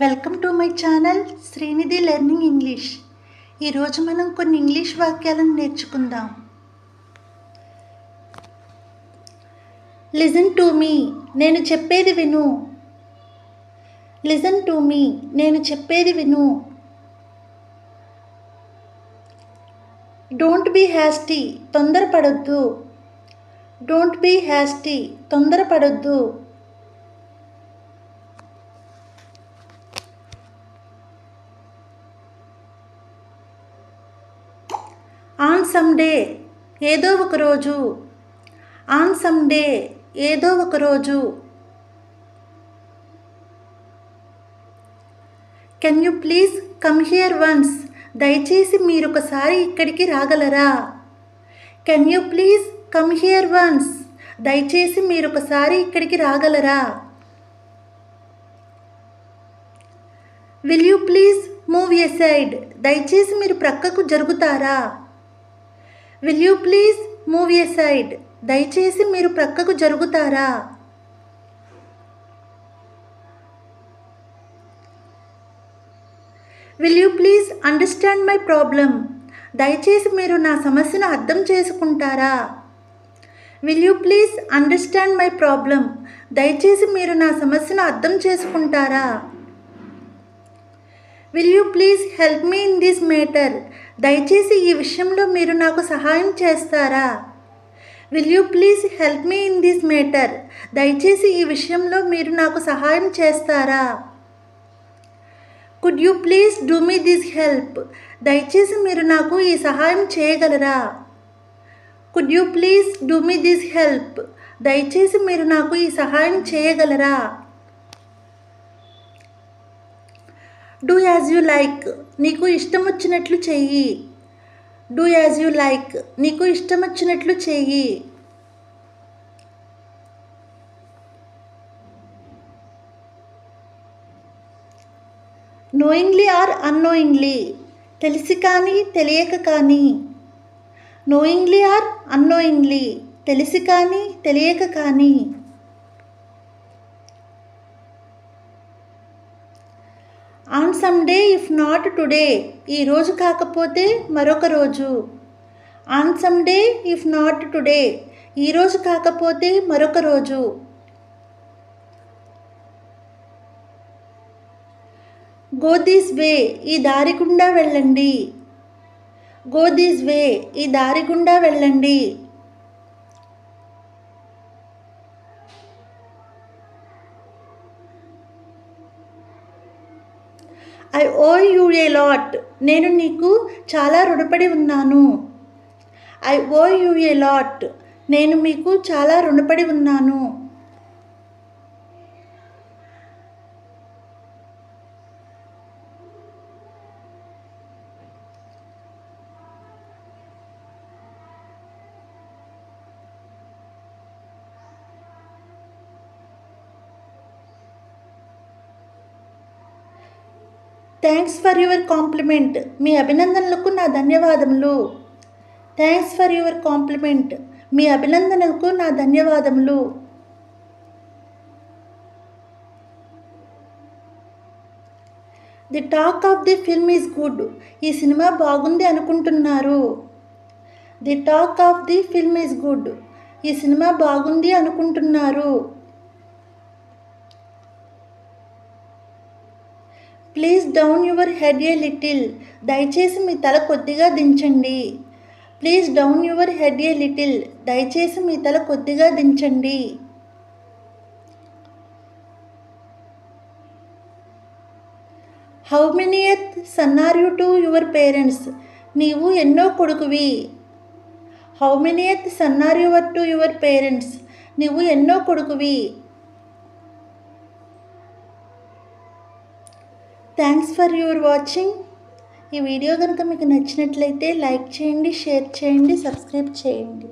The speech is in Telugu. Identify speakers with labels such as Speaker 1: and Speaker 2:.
Speaker 1: Welcome to my channel Srinidhi learning English. ఈరోజు మనం కొన్ని ఇంగ్లీష్ వాక్యాలను నేర్చుకుందాం. లిజన్ టు మీ, నేను చెప్పేది విను. లిజన్ టు మీ, నేను చెప్పేది విను. డోంట్ బీ హ్యాస్టీ, తొందరపడొద్దు. డోంట్ బీ హ్యాస్టీ, తొందరపడొద్దు. ఆన్ సమ్ డే, ఏదో ఒక రోజు. ఆన్ సమ్ డే, ఏదో ఒక రోజు. Can you please come here once, దయచేసి మీరొకసారి ఇక్కడికి రాగలరా. Can you please come here once, దయచేసి మీరొకసారి ఇక్కడికి రాగలరా. Will you please move aside, దయచేసి మీరు ప్రక్కకు జరుగుతారా. Will you please move aside, దయచేసి మీరు ప్రక్కకు జరుగుతారా. Will you please understand my problem, దయచేసి మీరు నా సమస్యను అర్థం చేసుకుంటారా. Will you please understand my problem, దయచేసి మీరు నా సమస్యను అర్థం చేసుకుంటారా. Will you please help me in this matter, దయచేసి ఈ విషయంలో మీరు నాకు సహాయం చేస్తారా. Will you please help me in this matter, దయచేసి ఈ విషయంలో మీరు నాకు సహాయం చేస్తారా. Could you please do me this help, దయచేసి మీరు నాకు ఈ సహాయం చేయగలరా. Could you please do me this help, దయచేసి మీరు నాకు ఈ సహాయం చేయగలరా. డూ యాజ్ యూ లైక్, నీకు ఇష్టం వచ్చినట్లు చెయ్యి. డూ యాజ్ యూ లైక్, నీకు ఇష్టం వచ్చినట్లు చెయ్యి. నోయింగ్లీ ఆర్ అన్నోయింగ్లీ, తెలిసి కానీ తెలియక కానీ. నోయింగ్లీ ఆర్ అన్నోయింగ్లీ, తెలిసి కానీ తెలియక కానీ. On some day if not today, ఈరోజు కాకపోతే మరొక రోజు. On some day if not today, ఈరోజు కాకపోతే మరొక రోజు. గో దిస్ వే, ఈ దారి గుండా వెళ్ళండి. గో దిస్ వే, ఈ దారి గుండా వెళ్ళండి. I owe you a lot, నేను నీకు చాలా రుణపడి ఉన్నాను. I owe you a lot, నేను మీకు చాలా రుణపడి ఉన్నాను. థ్యాంక్స్ ఫర్ యువర్ కాంప్లిమెంట్, మీ అభినందనలకు నా ధన్యవాదములు. థ్యాంక్స్ ఫర్ యువర్ కాంప్లిమెంట్, మీ అభినందనలకు నా ధన్యవాదములు. The talk of the film is good, ఈ సినిమా బాగుంది అనుకుంటున్నారు. The talk of the film is good, ఈ సినిమా బాగుంది అనుకుంటున్నారు. Please down your head a little, దయచేసి మీ తల కొద్దిగా దించండి. Please down your head a little, దయచేసి మీ తల కొద్దిగా దించండి. How many eth son are you to your parents, నీవు ఎన్నో కొడుకువి. How many eth son are your to your parents, నీవు ఎన్నో కొడుకువి. Thanks for your watching. ఈ వీడియో కనుక మీకు నచ్చినట్లయితే లైక్ చేయండి, షేర్ చేయండి, సబ్స్క్రైబ్ చేయండి.